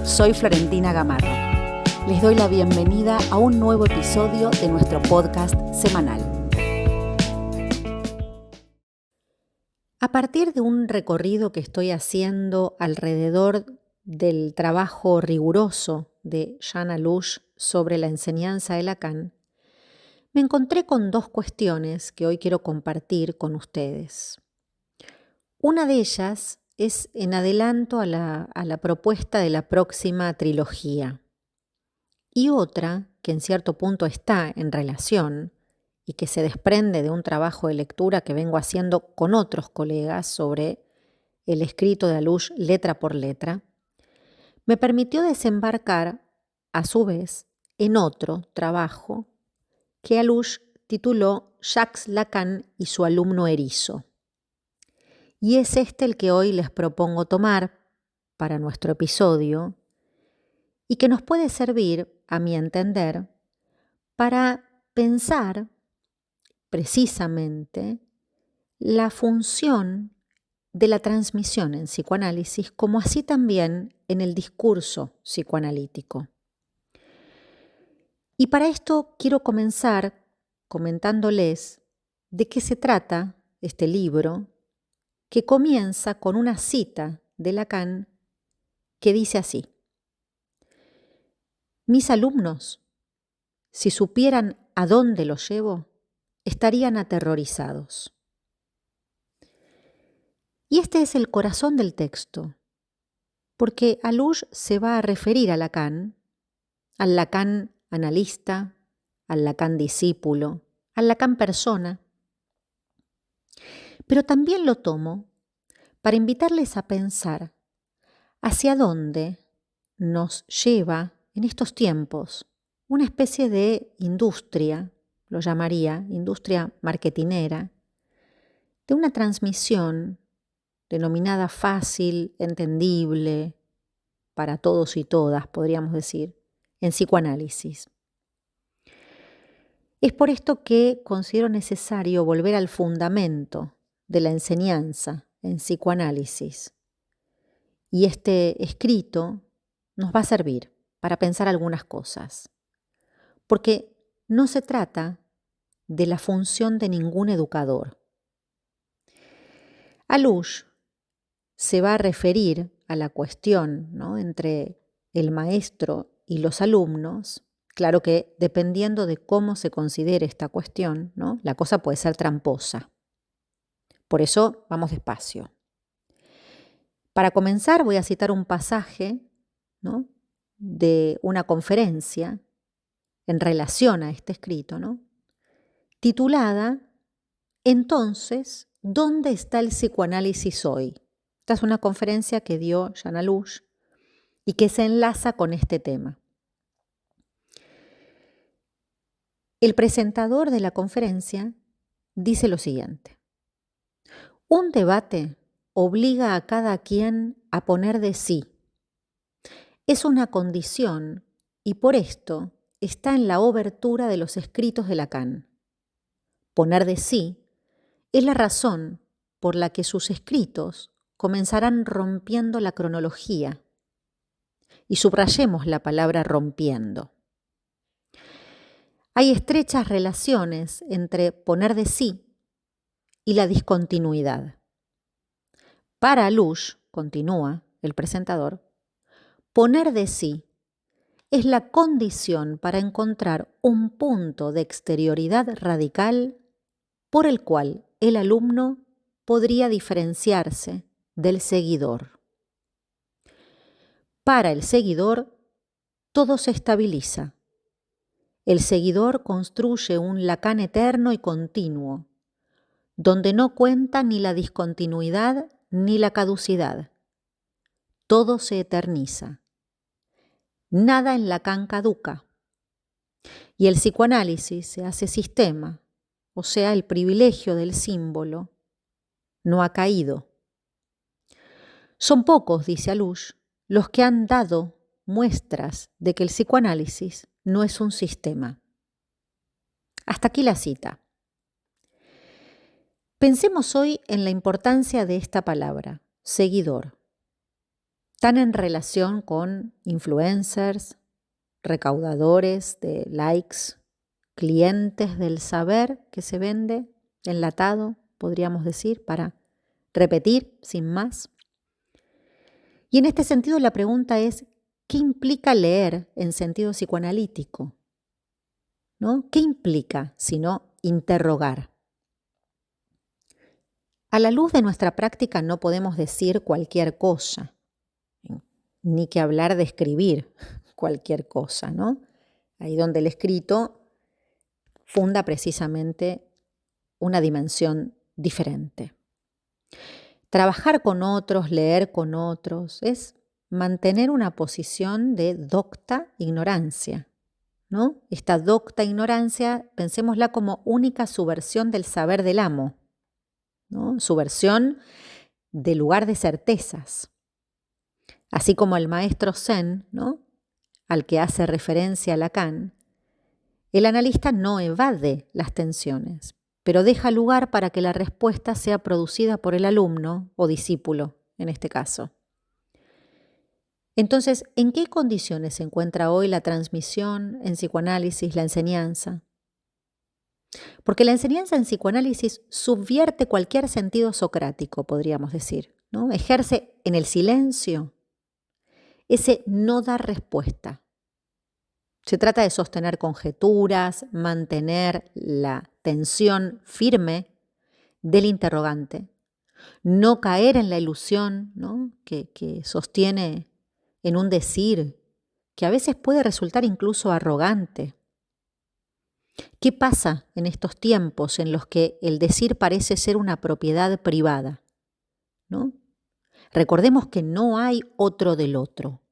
soy Florentina Gamarro. Les doy la bienvenida a un nuevo episodio de nuestro podcast semanal. A partir de un recorrido que estoy haciendo alrededor del trabajo riguroso de Jean Alush sobre la enseñanza de Lacan, me encontré con dos cuestiones que hoy quiero compartir con ustedes. Una de ellas es en adelanto a la propuesta de la próxima trilogía. Y otra, que en cierto punto está en relación y que se desprende de un trabajo de lectura que vengo haciendo con otros colegas sobre el escrito de Alush letra por letra, me permitió desembarcar, a su vez, en otro trabajo que Alush tituló Jacques Lacan y su alumno erizo. Y es este el que hoy les propongo tomar para nuestro episodio y que nos puede servir, a mi entender, para pensar precisamente la función de la transmisión en psicoanálisis, como así también en el discurso psicoanalítico. Y para esto quiero comenzar comentándoles de qué se trata este libro, que comienza con una cita de Lacan que dice así: mis alumnos, si supieran a dónde los llevo, estarían aterrorizados. Y este es el corazón del texto, porque Alush se va a referir a Lacan, al Lacan analista, al Lacan discípulo, al Lacan persona. Pero también lo tomo para invitarles a pensar hacia dónde nos lleva en estos tiempos una especie de industria, lo llamaría industria marketinera, de una transmisión denominada fácil, entendible, para todos y todas, podríamos decir, en psicoanálisis. Es por esto que considero necesario volver al fundamento de la enseñanza en psicoanálisis. Y este escrito nos va a servir para pensar algunas cosas. Porque no se trata de la función de ningún educador. Alush se va a referir a la cuestión, ¿no?, entre el maestro y los alumnos. Claro que dependiendo de cómo se considere esta cuestión, ¿no?, la cosa puede ser tramposa. Por eso vamos despacio. Para comenzar voy a citar un pasaje, ¿no?, de una conferencia en relación a este escrito, ¿no?, titulada Entonces, ¿dónde está el psicoanálisis hoy? Esta es una conferencia que dio Jean Alush y que se enlaza con este tema. El presentador de la conferencia dice lo siguiente: un debate obliga a cada quien a poner de sí. Es una condición y por esto está en la obertura de los escritos de Lacan. Poner de sí es la razón por la que sus escritos comenzarán rompiendo la cronología. Y subrayemos la palabra rompiendo. Hay estrechas relaciones entre poner de sí y la discontinuidad. Para Alush, continúa el presentador, poner de sí es la condición para encontrar un punto de exterioridad radical por el cual el alumno podría diferenciarse del seguidor. Para el seguidor, todo se estabiliza. El seguidor construye un Lacan eterno y continuo, donde no cuenta ni la discontinuidad ni la caducidad. Todo se eterniza. Nada en Lacan caduca. Y el psicoanálisis se hace sistema, o sea, el privilegio del símbolo, no ha caído. Son pocos, dice Alush, los que han dado muestras de que el psicoanálisis no es un sistema. Hasta aquí la cita. Pensemos hoy en la importancia de esta palabra, seguidor. tan en relación con influencers, recaudadores de likes, clientes del saber que se vende enlatado, podríamos decir, para repetir sin más. Y en este sentido la pregunta es, ¿qué implica leer en sentido psicoanalítico? ¿No? ¿Qué implica sino interrogar? A la luz de nuestra práctica no podemos decir cualquier cosa, ni que hablar de escribir cualquier cosa, ¿no? Ahí donde el escrito funda precisamente una dimensión diferente. Trabajar con otros, leer con otros, es mantener una posición de docta ignorancia, ¿no? Esta docta ignorancia, pensémosla como única subversión del saber del amo, ¿no? Subversión del lugar de certezas. Así como el maestro Zen, ¿no? Al que hace referencia Lacan, el analista no evade las tensiones, pero deja lugar para que la respuesta sea producida por el alumno o discípulo, en este caso. Entonces, ¿en qué condiciones se encuentra hoy la transmisión en psicoanálisis, la enseñanza? Porque la enseñanza en psicoanálisis subvierte cualquier sentido socrático, podríamos decir, ¿no? Ejerce en el silencio ese no dar respuesta. Se trata de sostener conjeturas, mantener la tensión firme del interrogante, no caer en la ilusión, ¿no? que sostiene en un decir que a veces puede resultar incluso arrogante. ¿Qué pasa en estos tiempos en los que el decir parece ser una propiedad privada? ¿No? Recordemos que no hay otro del otro.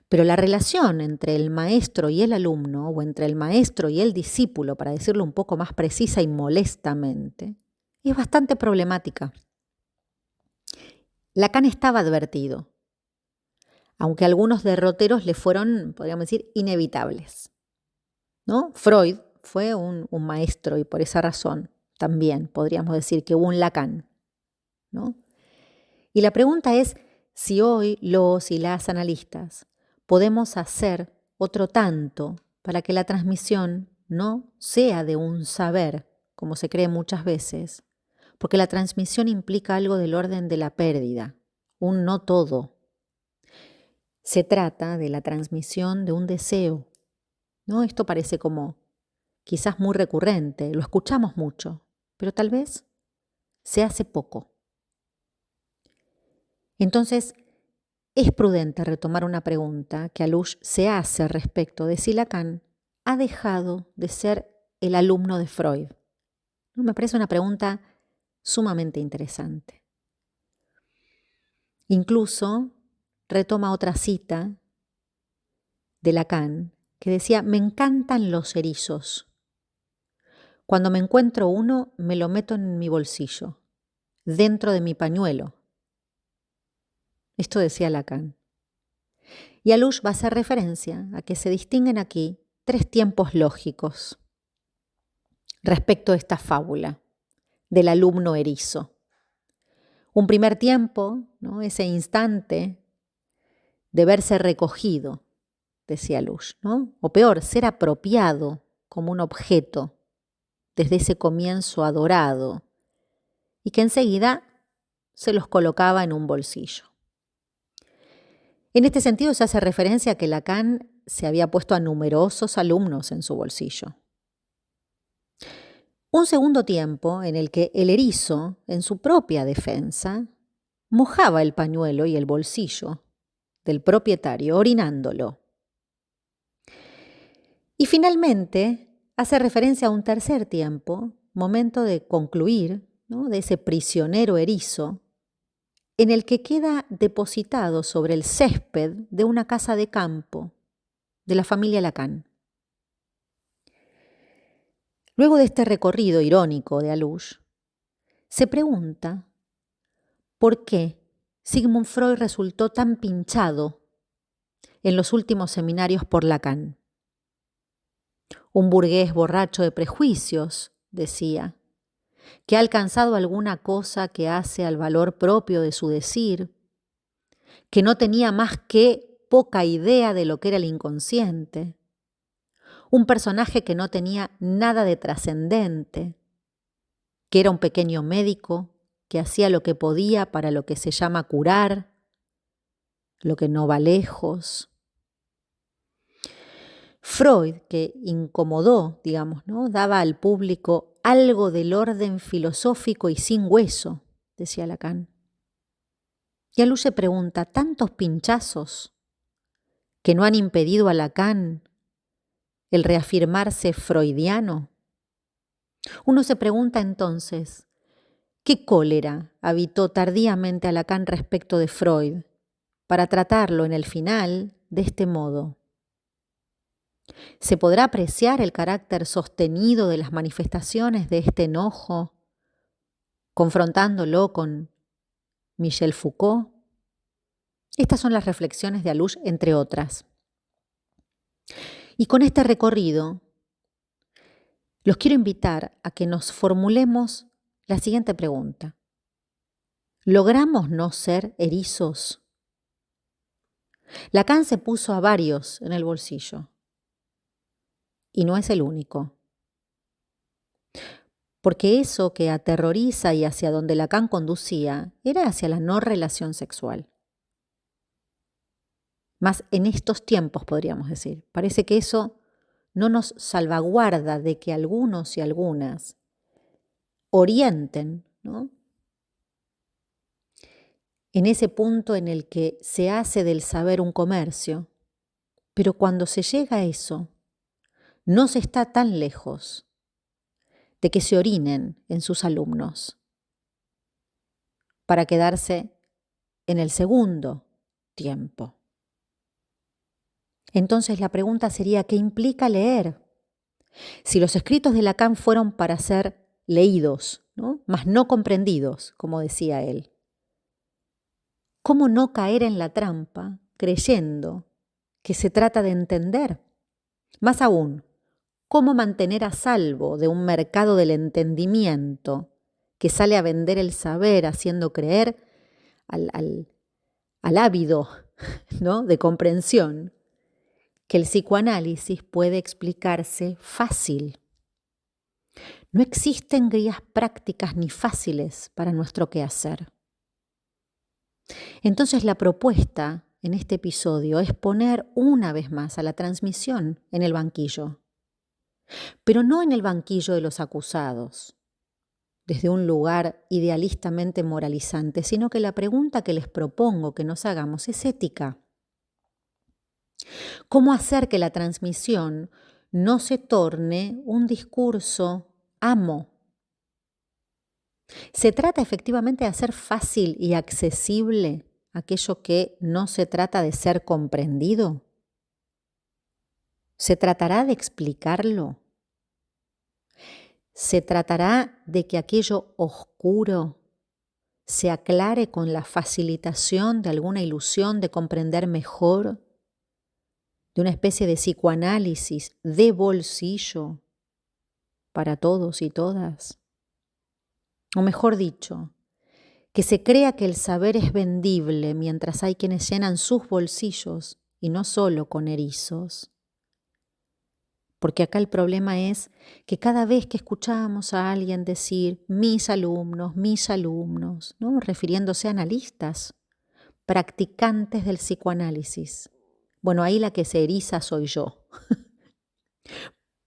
Pero la relación entre el maestro y el alumno, o entre el maestro y el discípulo, para decirlo un poco más precisa y molestamente, es bastante problemática. Lacan estaba advertido, aunque algunos derroteros le fueron, podríamos decir, inevitables, ¿no? Freud fue un maestro y por esa razón también podríamos decir que hubo un Lacan, ¿no? Y la pregunta es si hoy los y las analistas podemos hacer otro tanto para que la transmisión no sea de un saber, como se cree muchas veces, porque la transmisión implica algo del orden de la pérdida, un no todo. Se trata de la transmisión de un deseo, ¿no? Esto parece como quizás muy recurrente, lo escuchamos mucho, pero tal vez se hace poco. Entonces, es prudente retomar una pregunta que Alush se hace respecto de si Lacan ha dejado de ser el alumno de Freud. Me parece una pregunta sumamente interesante. Incluso retoma otra cita de Lacan que decía: me encantan los erizos. Cuando me encuentro uno, me lo meto en mi bolsillo, dentro de mi pañuelo. Esto decía Lacan. Y Alush va a hacer referencia a que se distinguen aquí 3 tiempos lógicos respecto a esta fábula del alumno erizo. Un primer tiempo, ¿no? Ese instante de verse recogido, decía Alush, ¿no? O peor, ser apropiado como un objeto desde ese comienzo adorado y que enseguida se los colocaba en un bolsillo. En este sentido se hace referencia a que Lacan se había puesto a numerosos alumnos en su bolsillo. Un segundo tiempo en el que el erizo, en su propia defensa, mojaba el pañuelo y el bolsillo del propietario orinándolo. Y finalmente hace referencia a un tercer tiempo, momento de concluir, ¿no? De ese prisionero erizo, en el que queda depositado sobre el césped de una casa de campo de la familia Lacan. Luego de este recorrido irónico de Alush, se pregunta por qué Sigmund Freud resultó tan pinchado en los últimos seminarios por Lacan. Un burgués borracho de prejuicios, decía, que ha alcanzado alguna cosa que hace al valor propio de su decir, que no tenía más que poca idea de lo que era el inconsciente, un personaje que no tenía nada de trascendente, que era un pequeño médico que hacía lo que podía para lo que se llama curar, lo que no va lejos. Freud, que incomodó, digamos, ¿no? Daba al público algo del orden filosófico y sin hueso, decía Lacan. Y Alush se pregunta, ¿tantos pinchazos que no han impedido a Lacan el reafirmarse freudiano? Uno se pregunta entonces, ¿qué cólera habitó tardíamente a Lacan respecto de Freud para tratarlo en el final de este modo? ¿Se podrá apreciar el carácter sostenido de las manifestaciones de este enojo, confrontándolo con Michel Foucault? Estas son las reflexiones de Alush, entre otras. Y con este recorrido, los quiero invitar a que nos formulemos la siguiente pregunta. ¿Logramos no ser erizos? Lacan se puso a varios en el bolsillo. Y no es el único. Porque eso que aterroriza y hacia donde Lacan conducía era hacia la no relación sexual. Más en estos tiempos, podríamos decir. Parece que eso no nos salvaguarda de que algunos y algunas orienten, ¿no?, en ese punto en el que se hace del saber un comercio, pero cuando se llega a eso, no se está tan lejos de que se orinen en sus alumnos para quedarse en el segundo tiempo. Entonces la pregunta sería, ¿qué implica leer? Si los escritos de Lacan fueron para ser leídos, ¿no?, mas no comprendidos, como decía él, ¿cómo no caer en la trampa creyendo que se trata de entender? Más aún, ¿cómo mantener a salvo de un mercado del entendimiento que sale a vender el saber haciendo creer al ávido, ¿no?, de comprensión que el psicoanálisis puede explicarse fácil? No existen guías prácticas ni fáciles para nuestro quehacer. Entonces la propuesta en este episodio es poner una vez más a la transmisión en el banquillo, pero no en el banquillo de los acusados, desde un lugar idealistamente moralizante, sino que la pregunta que les propongo que nos hagamos es ética. ¿Cómo hacer que la transmisión no se torne un discurso amo? ¿Se trata efectivamente de hacer fácil y accesible aquello que no se trata de ser comprendido? ¿Se tratará de explicarlo? ¿Se tratará de que aquello oscuro se aclare con la facilitación de alguna ilusión de comprender mejor, de una especie de psicoanálisis de bolsillo para todos y todas? O mejor dicho, que se crea que el saber es vendible mientras hay quienes llenan sus bolsillos y no solo con erizos. Porque acá el problema es que cada vez que escuchamos a alguien decir mis alumnos, ¿no?, refiriéndose a analistas, practicantes del psicoanálisis, bueno, ahí la que se eriza soy yo,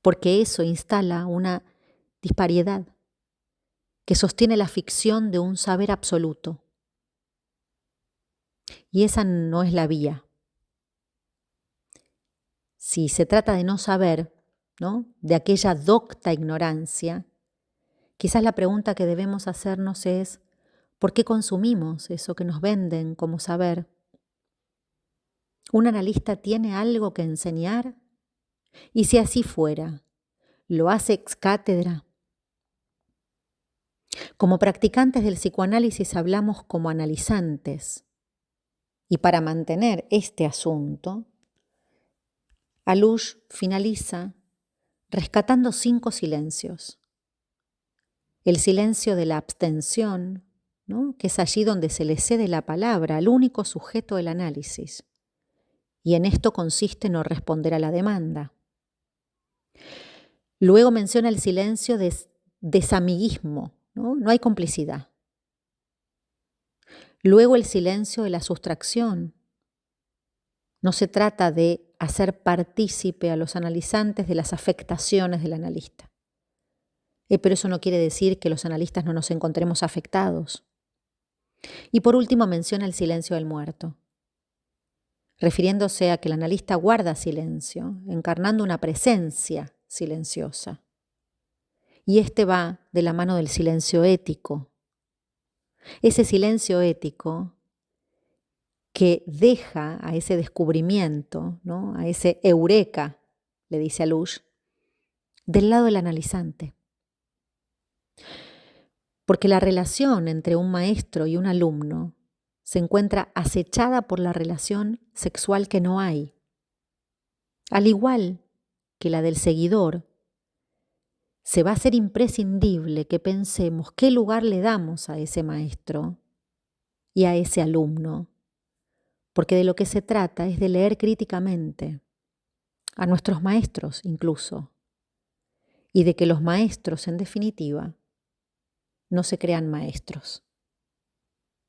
porque eso instala una disparidad que sostiene la ficción de un saber absoluto. Y esa no es la vía. Si se trata de no saber, ¿no?, de aquella docta ignorancia, quizás la pregunta que debemos hacernos es, ¿por qué consumimos eso que nos venden como saber? ¿Un analista tiene algo que enseñar? Y si así fuera, ¿lo hace ex cátedra? Como practicantes del psicoanálisis hablamos como analizantes. Y para mantener este asunto, Alush finaliza rescatando 5 silencios. El silencio de la abstención, ¿no? Que es allí donde se le cede la palabra al único sujeto del análisis. Y en esto consiste no responder a la demanda. Luego menciona el silencio de desamiguismo, ¿no? No hay complicidad. Luego el silencio de la sustracción. No se trata de hacer partícipe a los analizantes de las afectaciones del analista. Pero eso no quiere decir que los analistas no nos encontremos afectados. Y por último menciona el silencio del muerto, refiriéndose a que el analista guarda silencio, encarnando una presencia silenciosa. Y este va de la mano del silencio ético. Ese silencio ético que deja a ese descubrimiento, ¿no? A ese eureka, le dice Alush, del lado del analizante. Porque la relación entre un maestro y un alumno se encuentra acechada por la relación sexual que no hay. Al igual que la del seguidor, se va a hacer imprescindible que pensemos qué lugar le damos a ese maestro y a ese alumno, porque de lo que se trata es de leer críticamente, a nuestros maestros incluso, y de que los maestros, en definitiva, no se crean maestros.